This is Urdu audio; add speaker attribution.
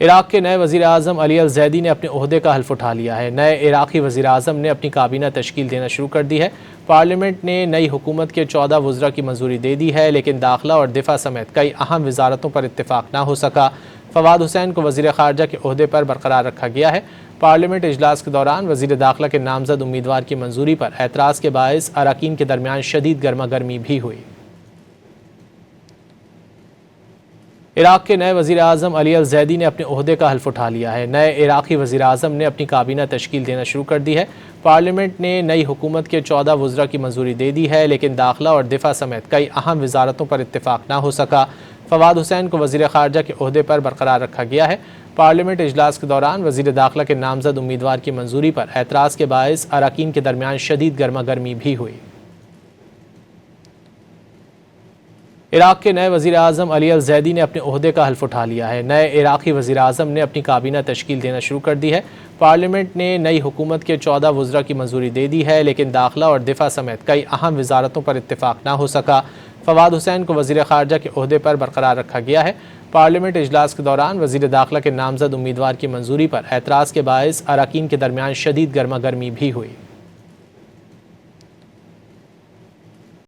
Speaker 1: عراق کے نئے وزیر اعظم علی الزیدی نے اپنے عہدے کا حلف اٹھا لیا ہے۔ نئے عراقی وزیر اعظم نے اپنی کابینہ تشکیل دینا شروع کر دی ہے۔ پارلیمنٹ نے نئی حکومت کے 14 وزراء کی منظوری دے دی ہے، لیکن داخلہ اور دفاع سمیت کئی اہم وزارتوں پر اتفاق نہ ہو سکا۔ فواد حسین کو وزیر خارجہ کے عہدے پر برقرار رکھا گیا ہے۔ پارلیمنٹ اجلاس کے دوران وزیر داخلہ کے نامزد امیدوار کی منظوری پر اعتراض کے باعث اراکین کے درمیان شدید گرما گرمی بھی ہوئی۔ عراق کے نئے وزیر اعظم علی الزیدی نے اپنے عہدے کا حلف اٹھا لیا ہے۔ نئے عراقی وزیر اعظم نے اپنی کابینہ تشکیل دینا شروع کر دی ہے۔ پارلیمنٹ نے نئی حکومت کے 14 وزراء کی منظوری دے دی ہے، لیکن داخلہ اور دفاع سمیت کئی اہم وزارتوں پر اتفاق نہ ہو سکا۔ فواد حسین کو وزیر خارجہ کے عہدے پر برقرار رکھا گیا ہے۔ پارلیمنٹ اجلاس کے دوران وزیر داخلہ کے نامزد امیدوار کی منظوری پر اعتراض کے باعث اراکین کے درمیان شدید گرما گرمی بھی ہوئی۔ عراق کے نئے وزیر اعظم علی الزیدی نے اپنے عہدے کا حلف اٹھا لیا ہے۔ نئے عراقی وزیر اعظم نے اپنی کابینہ تشکیل دینا شروع کر دی ہے۔ پارلیمنٹ نے نئی حکومت کے 14 وزراء کی منظوری دے دی ہے، لیکن داخلہ اور دفاع سمیت کئی اہم وزارتوں پر اتفاق نہ ہو سکا۔ فواد حسین کو وزیر خارجہ کے عہدے پر برقرار رکھا گیا ہے۔ پارلیمنٹ اجلاس کے دوران وزیر داخلہ کے نامزد امیدوار کی منظوری پر اعتراض کے باعث اراکین کے درمیان شدید گرما گرمی بھی ہوئی۔